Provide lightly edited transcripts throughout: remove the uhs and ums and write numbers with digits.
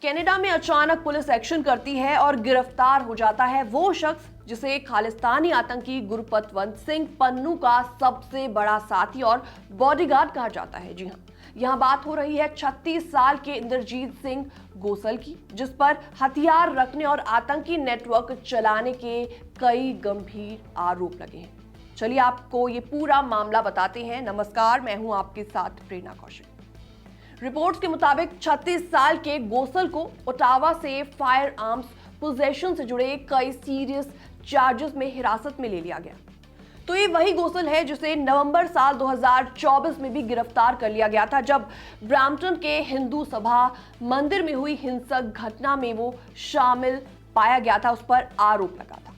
Canada में अचानक police action करती है और गिरफ्तार हो जाता है वो शख्स जिसे खालिस्तानी आतंकी गुरपतवंत सिंह पन्नू का सबसे बड़ा साथी और बॉडीगार्ड कहा जाता है। जी हां, यहां बात हो रही है 36 साल के इंद्रजीत सिंह गोसल की, जिस पर हथियार रखने और आतंकी नेटवर्क चलाने के कई गंभीर आरोप लगे हैं। चलिए आपको ये पूरा मामला बताते हैं। नमस्कार, मैं हूं आपके साथ प्रेरणा कौशिक। रिपोर्ट्स के मुताबिक 36 साल के गोसल को ओटावा से फायर आर्म्स पोजेशन से जुड़े कई सीरियस चार्जेस में हिरासत में ले लिया गया। तो ये वही गोसल है जिसे नवंबर साल 2024 में भी गिरफ्तार कर लिया गया था, जब ब्रैम्पटन के हिंदू सभा मंदिर में हुई हिंसक घटना में वो शामिल पाया गया था, उस पर आरोप लगा था।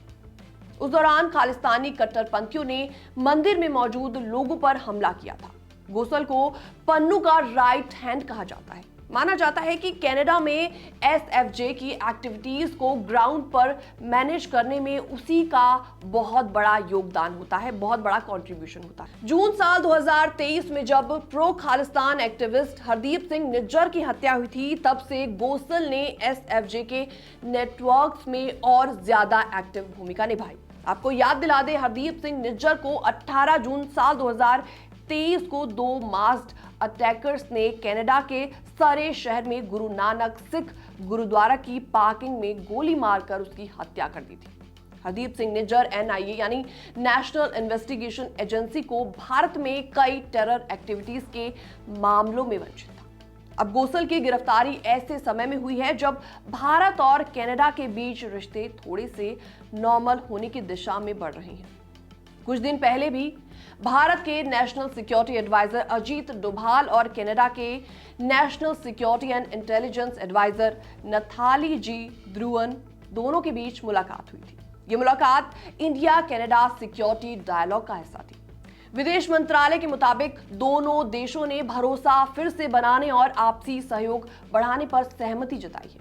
उस दौरान खालिस्तानी कट्टरपंथियों ने मंदिर में मौजूद लोगों पर हमला किया था। गोसल को पन्नू का राइट हैंड कहा जाता है। माना जाता है कि कनाडा में एसएफजे की एक्टिविटीज को ग्राउंड पर मैनेज करने में उसी का बहुत बड़ा योगदान होता है, बहुत बड़ा कंट्रीब्यूशन होता है। जून साल 2023 में जब प्रो खालिस्तान एक्टिविस्ट हरदीप सिंह निज्जर की हत्या हुई थी, तब से गोसल ने एसएफजे के नेटवर्क्स में और ज्यादा एक्टिव भूमिका निभाई। आपको याद दिला दे, हरदीप सिंह निज्जर को 18 जून साल 2023 को 2 मास्ड अटैकर्स ने कनाडा के सरे शहर में गुरु नानक सिख गुरुद्वारा की पार्किंग में गोली मारकर उसकी हत्या कर दी थी। हरदीप सिंह निज्जर एनआईए यानी नेशनल इन्वेस्टिगेशन एजेंसी को भारत में कई टेरर एक्टिविटीज के मामलों में वंचित था। अब गोसल की गिरफ्तारी ऐसे समय में हुई है जब भारत और कनाडा के बीच रिश्ते थोड़े से नॉर्मल होने की दिशा में बढ़ रहे हैं। कुछ दिन पहले भी भारत के national security adviser Ajit Doval और कनाडा के national security and intelligence adviser Nathalie G Drouin दोनों के बीच मुलाकात हुई थी। ये मुलाकात इंडिया कनाडा सिक्योरिटी डायलॉग का हिस्सा थी। विदेश मंत्रालय के मुताबिक दोनों देशों ने भरोसा फिर से बनाने और आपसी सहयोग बढ़ाने पर सहमति जताई है,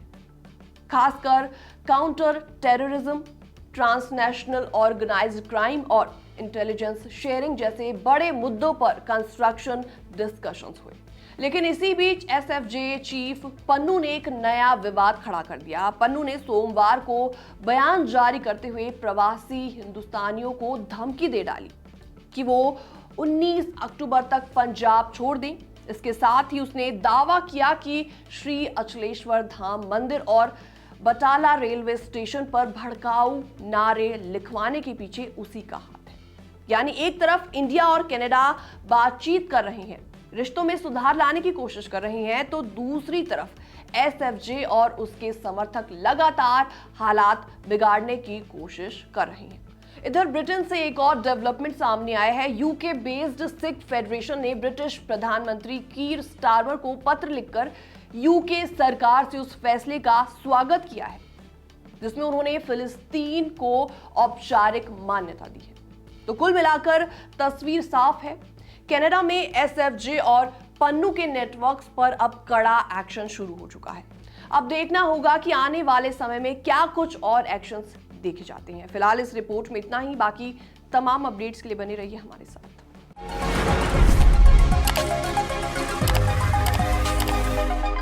खासकर counter terrorism, transnational organised crime और इंटेलिजेंस शेयरिंग जैसे बड़े मुद्दों पर कंस्ट्रक्शन डिस्कशंस हुए। लेकिन इसी बीच एसएफजे चीफ पन्नू ने एक नया विवाद खड़ा कर दिया। पन्नू ने सोमवार को बयान जारी करते हुए प्रवासी हिंदुस्तानियों को धमकी दे डाली कि वो 19 अक्टूबर तक पंजाब छोड़ दें। इसके साथ ही उसने दावा किया कि श्री अचलेश्वर धाम मंदिर और बटाला रेलवे स्टेशन पर भड़काऊ नारे लिखवाने के पीछे उसी का हाथ है। यानी एक तरफ इंडिया और कनाडा बातचीत कर रहे हैं, रिश्तों में सुधार लाने की कोशिश कर रहे हैं, तो दूसरी तरफ एसएफजे और उसके समर्थक लगातार हालात बिगाड़ने की कोशिश कर रहे हैं। इधर ब्रिटेन से एक और डेवलपमेंट सामने आया है। यूके बेस्ड सिख फेडरेशन ने ब्रिटिश प्रधानमंत्री कीर स्टारमर को पत्र लिखकर यूके सरकार से उस फैसले का स्वागत किया है जिसमें उन्होंने फिलिस्तीन को औपचारिक मान्यता दी है। तो कुल मिलाकर तस्वीर साफ है, कनाडा में एसएफजे और पन्नू के नेटवर्क्स पर अब कड़ा एक्शन शुरू हो चुका है। अब देखना होगा कि आने वाले समय में क्या कुछ और एक्शंस देखे जाते हैं। फिलहाल इस रिपोर्ट में इतना ही। बाकी तमाम अपडेट्स के लिए बने रहिए हमारे साथ।